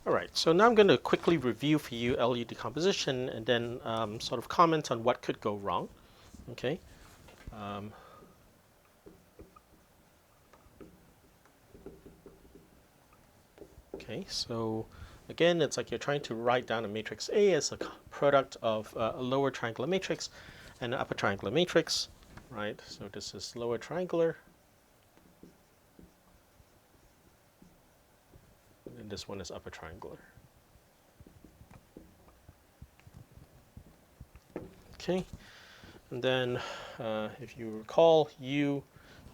All right, so now I'm going to quickly review for you LU decomposition and then sort of comment on what could go wrong. Okay. Um, okay, so again, it's like you're trying to write down a matrix A as a product of a lower triangular matrix and an upper triangular matrix, right? So this is lower triangular, and this one is upper triangular. Okay, and then if you recall, U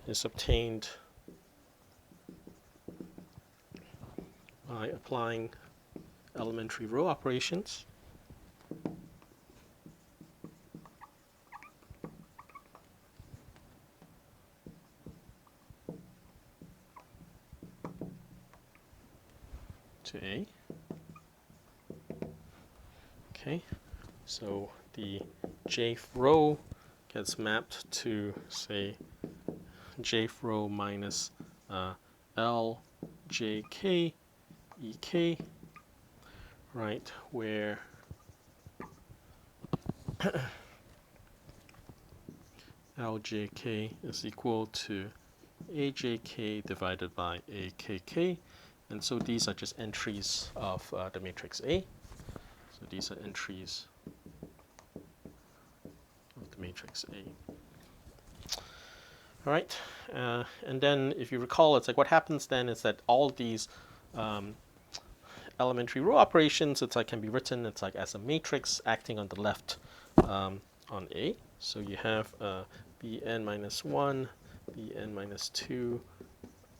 is obtained by applying elementary row operations. To A. Okay, so the jth row gets mapped to, say, jth row minus L, J, K, E, K, right, where LJK is equal to AJK divided by AKK, and so these are just entries of the matrix A. So these are entries of the matrix A. All right, and then if you recall, it's like what happens then is that all these elementary row operations, it's like can be written, it's like as a matrix acting on the left on A. So you have Bn minus 1, Bn minus 2,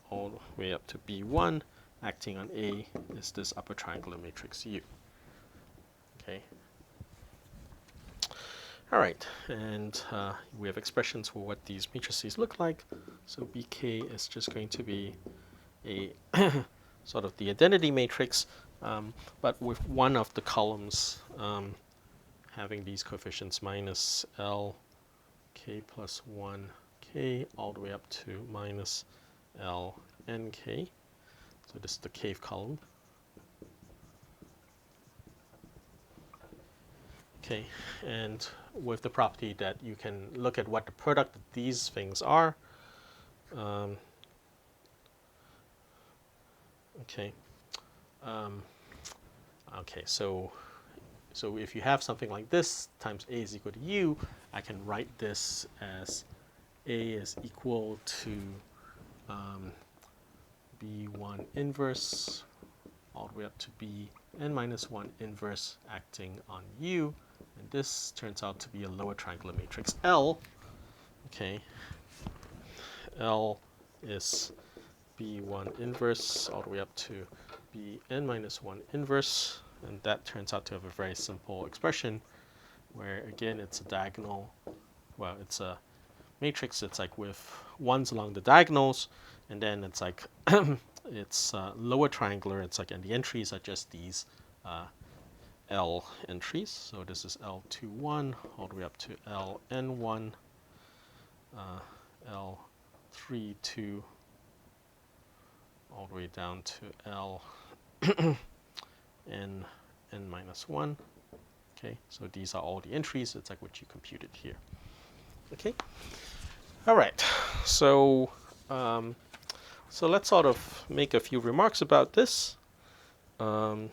all the way up to B1, acting on A is this upper triangular matrix U. Okay. All right, and we have expressions for what these matrices look like. So BK is just going to be a sort of the identity matrix, but with one of the columns having these coefficients minus L, K plus 1, K, all the way up to minus L, N, K. So this is the kth column. Okay, and with the property that you can look at what the product of these things are. Okay. Okay, so if you have something like this times A is equal to U, I can write this as A is equal to B1 inverse all the way up to Bn minus 1 inverse acting on U, and this turns out to be a lower triangular matrix L. Okay, L is B1 inverse all the way up to Bn minus 1 inverse, and that turns out to have a very simple expression where again it's a diagonal, well it's a matrix, it's like with ones along the diagonals, and then it's like it's lower triangular, it's like, and the entries are just these L entries. So this is L21 all the way up to LN1, L32 all the way down to L n minus 1. Okay, so these are all the entries, it's like what you computed here. Okay, all right, so so let's sort of make a few remarks about this. So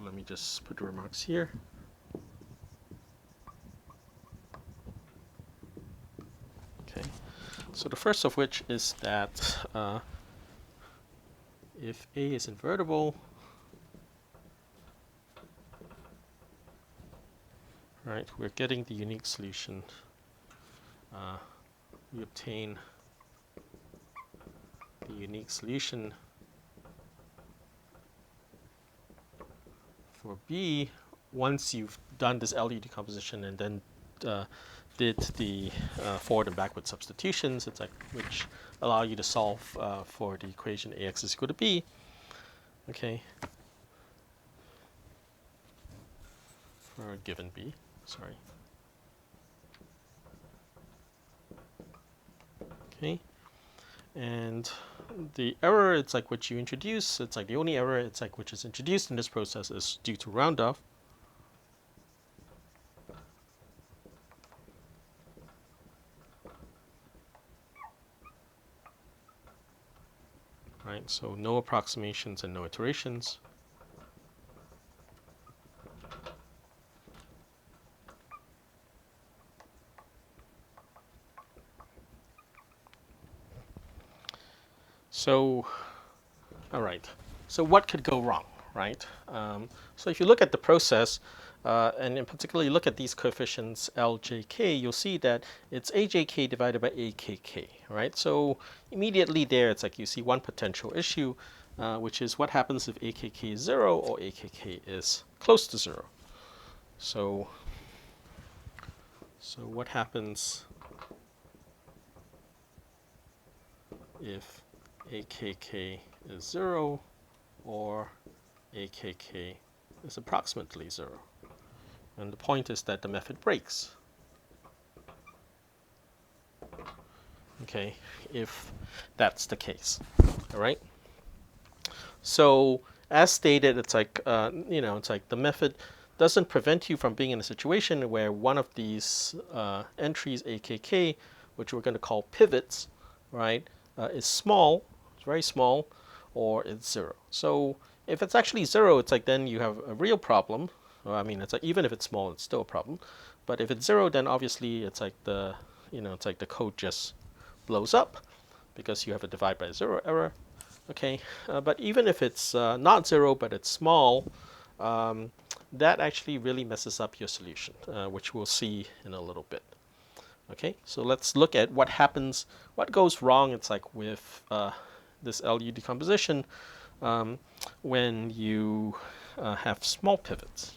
let me just put the remarks here. Okay, so the first of which is that if A is invertible, right, we're getting the unique solution. We obtain the unique solution for B once you've done this LU decomposition and then did the forward and backward substitutions, it's like which allow you to solve for the equation AX is equal to B. Okay, for a given B, sorry. Okay, And the error, it's like what you introduce. It's like the only error, it's like which is introduced in this process is due to round off. Right, so no approximations and no iterations. So, all right. So what could go wrong, right? So if you look at the process, and in particular you look at these coefficients LJK, you'll see that it's AJK divided by AKK, right? So immediately there, it's like you see one potential issue, which is what happens if AKK is 0 or AKK is close to 0. So what happens if AKK is 0 or AKK is approximately 0? And the point is that the method breaks. Okay, if that's the case, all right? So as stated, it's like, it's like the method doesn't prevent you from being in a situation where one of these entries, AKK, which we're going to call pivots, right, is small, it's very small, or it's 0. So if it's actually 0, it's like then you have a real problem. Well, I mean, it's like even if it's small, it's still a problem. But if it's 0, then obviously it's like it's like the code just blows up because you have a divide by 0 error. Okay, but even if it's not 0 but it's small, that actually really messes up your solution, which we'll see in a little bit. Okay, so let's look at what happens, what goes wrong. It's like with this LU decomposition when you have small pivots.